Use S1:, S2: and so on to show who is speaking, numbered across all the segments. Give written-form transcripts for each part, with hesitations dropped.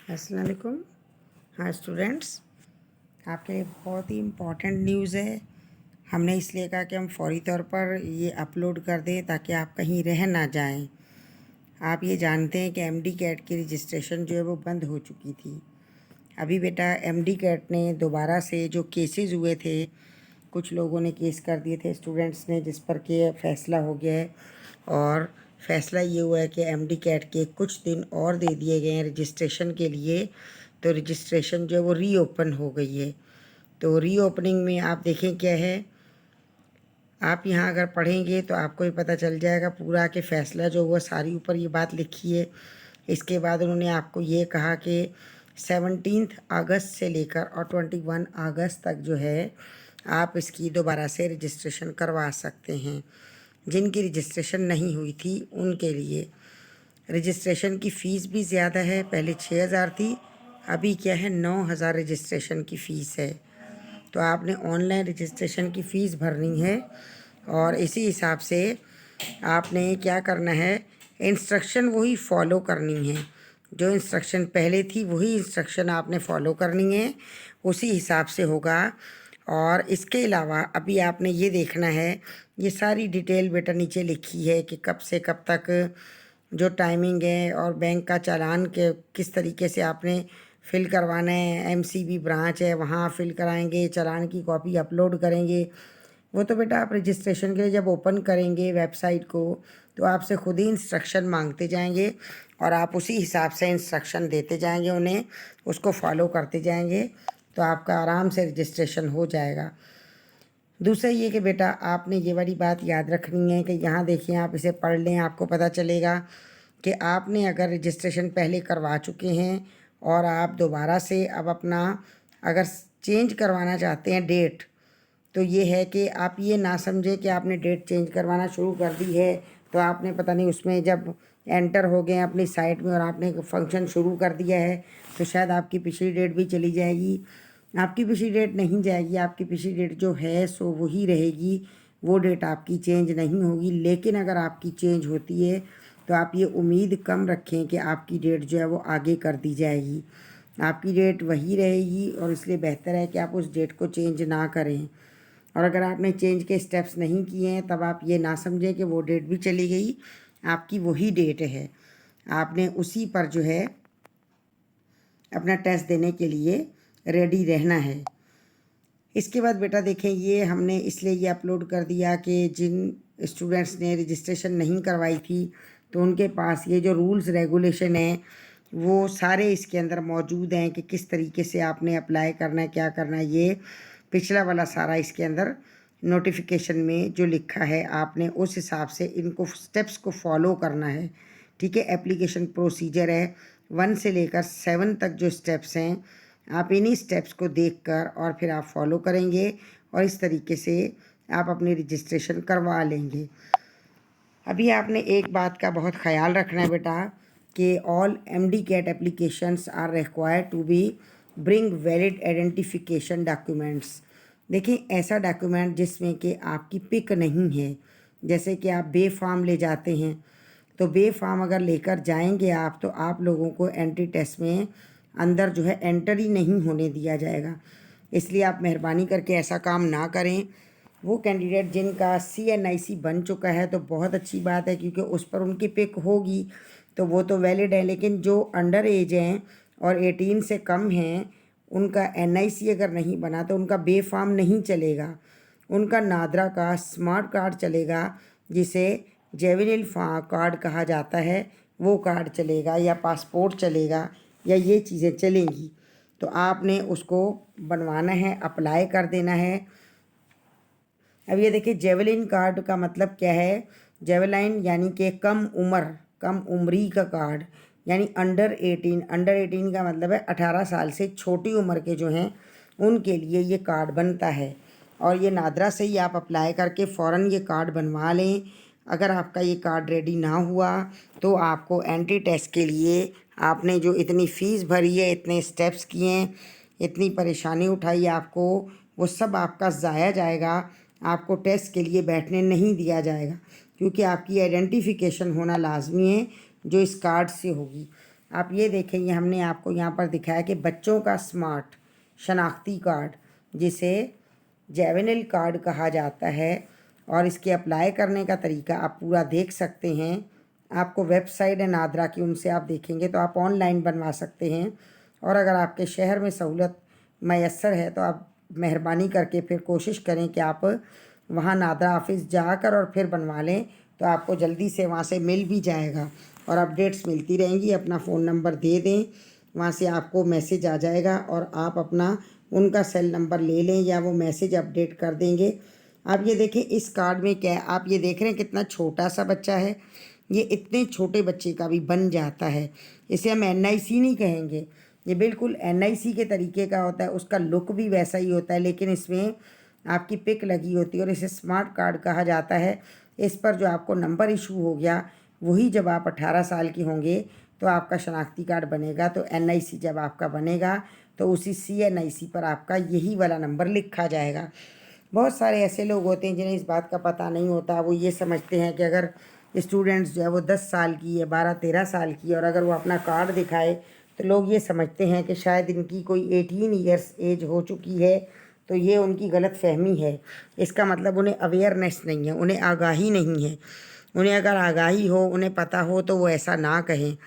S1: अस्सलाम वालेकुम। हाँ स्टूडेंट्स, आपके लिए बहुत ही इम्पॉर्टेंट न्यूज़ है। हमने इसलिए कहा कि हम फ़ौरी तौर पर ये अपलोड कर दें ताकि आप कहीं रह ना जाएं। आप ये जानते हैं कि एमडी कैट की रजिस्ट्रेशन जो है वो बंद हो चुकी थी। अभी बेटा एमडी कैट ने दोबारा से जो केसेस हुए थे, कुछ लोगों ने केस कर दिए थे स्टूडेंट्स ने, जिस पर कि फ़ैसला हो गया है और फ़ैसला ये हुआ है कि एमडी कैट के कुछ दिन और दे दिए गए हैं रजिस्ट्रेशन के लिए। तो रजिस्ट्रेशन जो है वो रीओपन हो गई है। तो रीओपनिंग में आप देखें क्या है, आप यहाँ अगर पढ़ेंगे तो आपको भी पता चल जाएगा पूरा कि फ़ैसला जो हुआ सारी ऊपर ये बात लिखी है। इसके बाद उन्होंने आपको ये कहा कि 17 अगस्त से लेकर और 21 अगस्त तक जो है आप इसकी दोबारा से रजिस्ट्रेशन करवा सकते हैं। जिनकी रजिस्ट्रेशन नहीं हुई थी उनके लिए रजिस्ट्रेशन की फ़ीस भी ज़्यादा है। पहले 6,000 थी, अभी क्या है 9,000 रजिस्ट्रेशन की फ़ीस है। तो आपने ऑनलाइन रजिस्ट्रेशन की फ़ीस भरनी है और इसी हिसाब से आपने क्या करना है, इंस्ट्रक्शन वही फॉलो करनी है। जो इंस्ट्रक्शन पहले थी वही इंस्ट्रक्शन आपने फॉलो करनी है, उसी हिसाब से होगा। और इसके अलावा अभी आपने ये देखना है, ये सारी डिटेल बेटा नीचे लिखी है कि कब से कब तक जो टाइमिंग है और बैंक का चालान के किस तरीके से आपने फ़िल करवाना है। एमसीबी ब्रांच है, वहाँ फ़िल कराएंगे, चालान की कॉपी अपलोड करेंगे। वो तो बेटा आप रजिस्ट्रेशन के लिए जब ओपन करेंगे वेबसाइट को तो आपसे खुद ही इंस्ट्रक्शन मांगते जाएंगे और आप उसी हिसाब से इंस्ट्रक्शन देते जाएंगे उन्हें, उसको फॉलो करते जाएंगे तो आपका आराम से रजिस्ट्रेशन हो जाएगा। दूसरा ये कि बेटा आपने ये वाली बात याद रखनी है कि यहाँ देखिए, आप इसे पढ़ लें, आपको पता चलेगा कि आपने अगर रजिस्ट्रेशन पहले करवा चुके हैं और आप दोबारा से अब अपना अगर चेंज करवाना चाहते हैं डेट, तो ये है कि आप ये ना समझें कि आपने डेट चेंज करवाना शुरू कर दी है तो आपने पता नहीं उसमें जब एंटर हो गए अपनी साइट में और आपने फंक्शन शुरू कर दिया है तो शायद आपकी पिछली डेट भी चली जाएगी। आपकी पिछली डेट नहीं जाएगी, आपकी पिछली डेट जो है सो वही रहेगी, वो डेट आपकी चेंज नहीं होगी। लेकिन अगर आपकी चेंज होती है तो आप ये उम्मीद कम रखें कि आपकी डेट जो है वो आगे कर दी जाएगी। आपकी डेट वही रहेगी और इसलिए बेहतर है कि आप उस डेट को चेंज ना करें। और अगर आपने चेंज के स्टेप्स नहीं किए हैं तब आप ये ना समझें कि वो डेट भी चली गई, आपकी वही डेट है। आपने उसी पर जो है अपना टेस्ट देने के लिए रेडी रहना है। इसके बाद बेटा देखें, ये हमने इसलिए ये अपलोड कर दिया कि जिन स्टूडेंट्स ने रजिस्ट्रेशन नहीं करवाई थी तो उनके पास ये जो रूल्स रेगुलेशन हैं वो सारे इसके अंदर मौजूद हैं कि किस तरीके से आपने अप्लाई करना है, क्या करना है। ये पिछला वाला सारा इसके अंदर नोटिफिकेशन में जो लिखा है आपने उस हिसाब से इनको स्टेप्स को फॉलो करना है। ठीक है, एप्लीकेशन प्रोसीजर है 1 से लेकर 7 तक जो स्टेप्स हैं आप इन्हीं स्टेप्स को देखकर और फिर आप फॉलो करेंगे और इस तरीके से आप अपनी रजिस्ट्रेशन करवा लेंगे। अभी आपने एक बात का बहुत ख्याल रखना है बेटा कि all MD CAT applications are required to be bring valid identification documents. देखिए, ऐसा डॉक्यूमेंट जिसमें कि आपकी पिक नहीं है, जैसे कि आप बेफाम ले जाते हैं तो बेफाम अगर लेकर जाएंगे आप तो आप लोगों को एंट्री टेस्ट में अंदर जो है एंटर ही नहीं होने दिया जाएगा। इसलिए आप मेहरबानी करके ऐसा काम ना करें। वो कैंडिडेट जिनका CNIC बन चुका है तो बहुत अच्छी बात है, क्योंकि उस पर उनकी पिक होगी तो वो तो वैलिड है। लेकिन जो अंडर एज हैं और 18 से कम हैं उनका NIC अगर नहीं बना तो उनका बेफाम नहीं चलेगा। उनका नादरा का स्मार्ट कार्ड चलेगा, जिसे जेविनिल कार्ड कहा जाता है, वो कार्ड चलेगा या पासपोर्ट चलेगा या ये चीज़ें चलेंगी। तो आपने उसको बनवाना है, अप्लाई कर देना है। अब ये देखिए, जेवलिन कार्ड का मतलब क्या है। जेवलाइन यानी कि कम उम्र, कम उम्री का कार्ड, यानी अंडर 18 का मतलब है 18 साल से छोटी उम्र के जो हैं उनके लिए ये कार्ड बनता है। और ये नादरा से ही आप अप्लाई करके फ़ौरन ये कार्ड बनवा लें। अगर आपका ये कार्ड रेडी ना हुआ तो आपको एंट्री टेस्ट के लिए आपने जो इतनी फ़ीस भरी है, इतने स्टेप्स किए हैं, इतनी परेशानी उठाई है आपको, वो सब आपका ज़ाया जाएगा। आपको टेस्ट के लिए बैठने नहीं दिया जाएगा, क्योंकि आपकी आइडेंटिफिकेशन होना लाजमी है जो इस कार्ड से होगी। आप ये देखेंगे हमने आपको यहाँ पर दिखाया कि बच्चों का स्मार्ट शनाख्ती कार्ड, जिसे जेवेनिल कार्ड कहा जाता है, और इसके अप्लाई करने का तरीका आप पूरा देख सकते हैं। आपको वेबसाइट है नादरा की, उनसे आप देखेंगे तो आप ऑनलाइन बनवा सकते हैं। और अगर आपके शहर में सहूलत मैसर है तो आप मेहरबानी करके फिर कोशिश करें कि आप वहाँ नादरा ऑफिस जाकर और फिर बनवा लें, तो आपको जल्दी से वहाँ से मिल भी जाएगा और अपडेट्स मिलती रहेंगी। अपना फ़ोन नंबर दे दें, वहाँ से आपको मैसेज आ जाएगा और आप अपना उनका सेल नंबर ले लें या वो मैसेज अपडेट कर देंगे। आप ये देखें इस कार्ड में क्या है, आप ये देख रहे हैं कितना छोटा सा बच्चा है। ये इतने छोटे बच्चे का भी बन जाता है। इसे हम NIC नहीं कहेंगे, ये बिल्कुल NIC के तरीके का होता है। उसका लुक भी वैसा ही होता है, लेकिन इसमें आपकी पिक लगी होती है और इसे स्मार्ट कार्ड कहा जाता है। इस पर जो आपको नंबर इशू हो गया, वही जब आप 18 साल के होंगे तो आपका शनाख्ती कार्ड बनेगा। तो NIC जब आपका बनेगा तो उसी CNIC पर आपका यही वाला नंबर लिखा जाएगा। बहुत सारे ऐसे लोग होते हैं जिन्हें इस बात का पता नहीं होता। वो ये समझते हैं कि अगर स्टूडेंट्स जो है वो 10 साल की है, 12-13 साल की है, और अगर वो अपना कार्ड दिखाए तो लोग ये समझते हैं कि शायद इनकी कोई 18 ईयर्स एज हो चुकी है। तो ये उनकी गलत फहमी है। इसका मतलब उन्हें अवेयरनेस नहीं है, उन्हें आगाही नहीं है। उन्हें अगर आगाही हो, उन्हें पता हो, तो वो ऐसा ना कहें।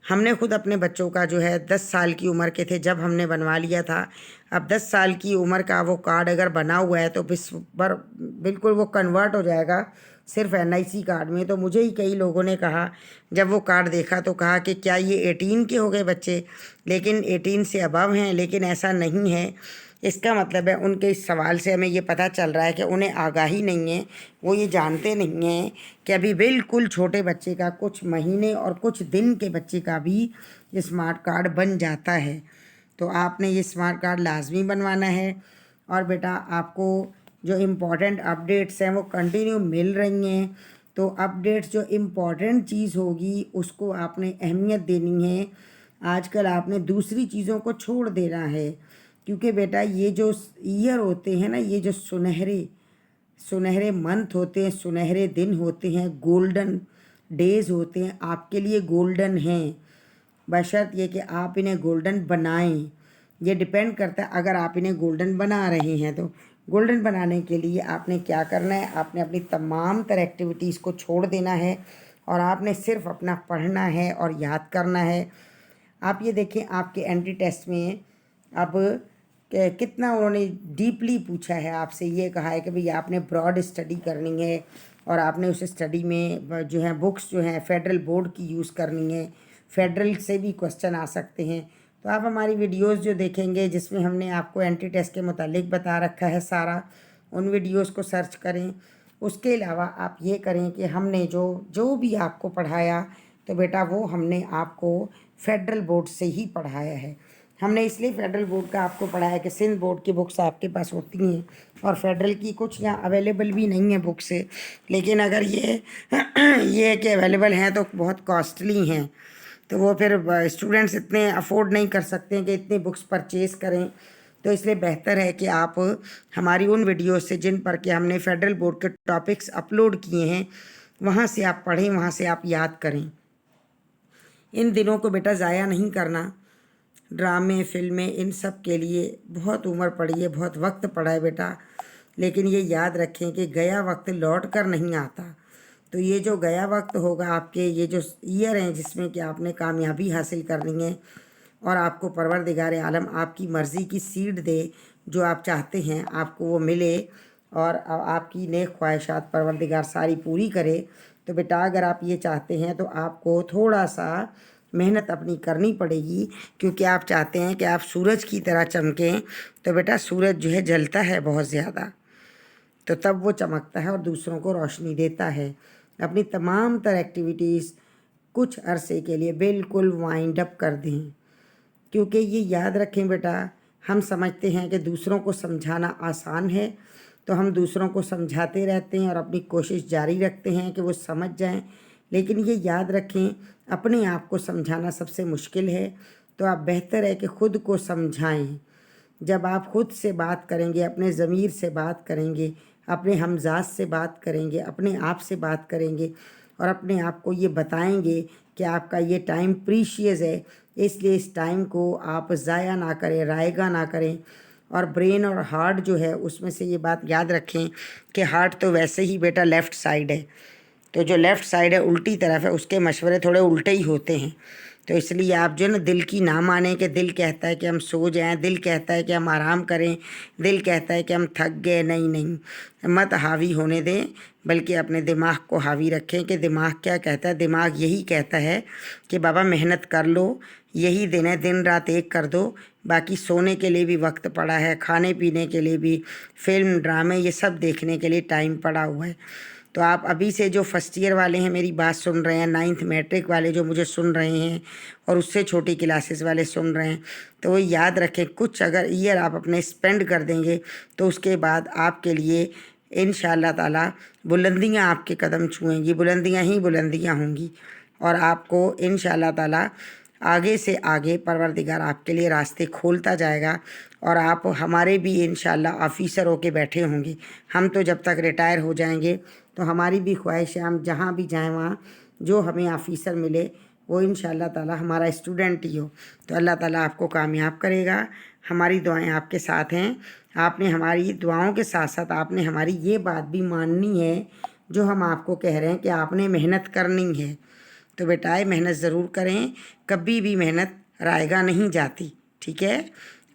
S1: हमने खुद अपने बच्चों का जो है 10 साल की उम्र के थे जब हमने बनवा लिया था। अब 10 साल की उम्र का वो कार्ड अगर बना हुआ है तो बिल्कुल वो कन्वर्ट हो जाएगा सिर्फ NIC कार्ड में। तो मुझे ही कई लोगों ने कहा, जब वो कार्ड देखा तो कहा कि क्या ये 18 के हो गए बच्चे, लेकिन 18 से अबव हैं। लेकिन ऐसा नहीं है। इसका मतलब है उनके इस सवाल से हमें ये पता चल रहा है कि उन्हें आगाही नहीं है। वो ये जानते नहीं हैं कि अभी बिल्कुल छोटे बच्चे का, कुछ महीने और कुछ दिन के बच्चे का भी स्मार्ट कार्ड बन जाता है। तो आपने ये स्मार्ट कार्ड लाजमी बनवाना है। और बेटा आपको जो इम्पोर्टेंट अपडेट्स हैं वो कंटिन्यू मिल रही हैं। तो अपडेट्स जो इम्पोर्टेंट चीज़ होगी उसको आपने अहमियत देनी है। आजकल आपने दूसरी चीज़ों को छोड़ देना है, क्योंकि बेटा ये जो ईयर होते हैं ना, ये जो सुनहरे मंथ होते हैं, सुनहरे दिन होते हैं, गोल्डन डेज़ होते हैं, आपके लिए गोल्डन हैं, बशर्त ये कि आप इन्हें गोल्डन बनाएं। ये डिपेंड करता है, अगर आप इन्हें गोल्डन बना रहे हैं तो गोल्डन बनाने के लिए आपने क्या करना है, आपने अपनी तमाम तरह एक्टिविटीज़ को छोड़ देना है और आपने सिर्फ अपना पढ़ना है और याद करना है। आप ये देखें आपके एंट्री टेस्ट में अब कितना उन्होंने डीपली पूछा है आपसे। ये कहा है कि भाई आपने ब्रॉड स्टडी करनी है और आपने उस स्टडी में जो है बुक्स जो हैं फेडरल बोर्ड की यूज़ करनी है। फेडरल से भी क्वेश्चन आ सकते हैं। तो आप हमारी वीडियोस जो देखेंगे जिसमें हमने आपको एंट्री टेस्ट के मुतालिक बता रखा है सारा, उन वीडियोस को सर्च करें। उसके अलावा आप ये करें कि हमने जो भी आपको पढ़ाया तो बेटा वो हमने आपको फेडरल बोर्ड से ही पढ़ाया है। हमने इसलिए फेडरल बोर्ड का आपको पढ़ाया कि सिंध बोर्ड की बुक्स आपके पास होती हैं और फेडरल की कुछ यहाँ अवेलेबल भी नहीं है बुक्स से। लेकिन अगर ये कि अवेलेबल हैं तो बहुत कॉस्टली हैं, तो वो फिर स्टूडेंट्स इतने अफोर्ड नहीं कर सकते हैं कि इतनी बुक्स परचेज़ करें। तो इसलिए बेहतर है कि आप हमारी उन वीडियो से जिन पर कि हमने फेडरल बोर्ड के टॉपिक्स अपलोड किए हैं वहाँ से आप पढ़ें, वहाँ से आप याद करें। इन दिनों को बेटा ज़ाया नहीं करना। ड्रामे, फिल्में, इन सब के लिए बहुत उम्र पड़ी है, बहुत वक्त पड़ा है बेटा। लेकिन ये याद रखें कि गया वक्त लौट कर नहीं आता। तो ये जो गया वक्त होगा आपके, ये जो ईयर हैं जिसमें कि आपने कामयाबी हासिल करनी है और आपको परवरदिगार आलम आपकी मर्ज़ी की सीड दे, जो आप चाहते हैं आपको वो मिले और आपकी नेक ख्वाहिशात परवरदिगार सारी पूरी करे। तो बेटा अगर आप ये चाहते हैं तो आपको थोड़ा सा मेहनत अपनी करनी पड़ेगी, क्योंकि आप चाहते हैं कि आप सूरज की तरह चमकें। तो बेटा सूरज जो है जलता है बहुत ज़्यादा, तो तब वो चमकता है और दूसरों को रोशनी देता है। अपनी तमाम तरह एक्टिविटीज़ कुछ अरसे के लिए बिल्कुल वाइंड अप कर दें, क्योंकि ये याद रखें बेटा, हम समझते हैं कि दूसरों को समझाना आसान है तो हम दूसरों को समझाते रहते हैं और अपनी कोशिश जारी रखते हैं कि वो समझ जाएं। लेकिन ये याद रखें अपने आप को समझाना सबसे मुश्किल है। तो आप बेहतर है कि ख़ुद को समझाएं। जब आप ख़ुद से बात करेंगे, अपने ज़मीर से बात करेंगे, अपने हमजाज से बात करेंगे, अपने आप से बात करेंगे, और अपने आप को ये बताएंगे कि आपका ये टाइम प्रीशियस है, इसलिए इस टाइम को आप ज़ाया ना करें, रायगा ना करें। और ब्रेन और हार्ट जो है उसमें से ये बात याद रखें कि हार्ट तो वैसे ही बेटा लेफ़्ट साइड है, तो जो लेफ़्ट साइड है उल्टी तरफ है, उसके मशवरे थोड़े उल्टे ही होते हैं। तो इसलिए आप जो है ना दिल की ना माने कि दिल कहता है कि हम सो जाएं, दिल कहता है कि हम आराम करें, दिल कहता है कि हम थक गए। नहीं नहीं, मत हावी होने दें, बल्कि अपने दिमाग को हावी रखें कि दिमाग क्या कहता है। दिमाग यही कहता है कि बाबा मेहनत कर लो, यही दिन है, दिन रात एक कर दो, बाकी सोने के लिए भी वक्त पड़ा है, खाने पीने के लिए भी, फिल्म ड्रामे ये सब देखने के लिए टाइम पड़ा हुआ है। तो आप अभी से जो फर्स्ट ईयर वाले हैं मेरी बात सुन रहे हैं, 9th मैट्रिक वाले जो मुझे सुन रहे हैं, और उससे छोटी क्लासेस वाले सुन रहे हैं, तो वो याद रखें कुछ अगर ईयर आप अपने स्पेंड कर देंगे तो उसके बाद आपके लिए इंशाअल्लाह ताला बुलंदियां आपके कदम छुएंगी, बुलंदियां ही बुलंदियां होंगी, और आपको इंशाअल्लाह ताला आगे से आगे परवरदिगार आपके लिए रास्ते खोलता जाएगा, और आप हमारे भी इंशाअल्लाह ऑफिसर होके बैठे होंगे। हम तो जब तक रिटायर हो जाएंगे तो हमारी भी ख्वाहिश है हम जहाँ भी जाएं वहाँ जो हमें ऑफिसर मिले वो इंशाअल्लाह ताला हमारा स्टूडेंट ही हो। तो अल्लाह ताला आपको कामयाब करेगा। हमारी दुआएं आपके साथ हैं। आपने हमारी दुआओं के साथ साथ आपने हमारी ये बात भी माननी है जो हम आपको कह रहे हैं कि आपने मेहनत करनी है। तो बेटाए मेहनत ज़रूर करें, कभी भी मेहनत रायगा नहीं जाती। ठीक है,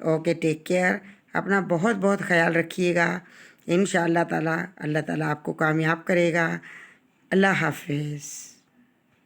S1: ओके, टेक केयर, अपना बहुत बहुत ख्याल रखिएगा। इंशाअल्लाह ताला अल्लाह ताला आपको कामयाब करेगा। अल्लाह हाफिज़।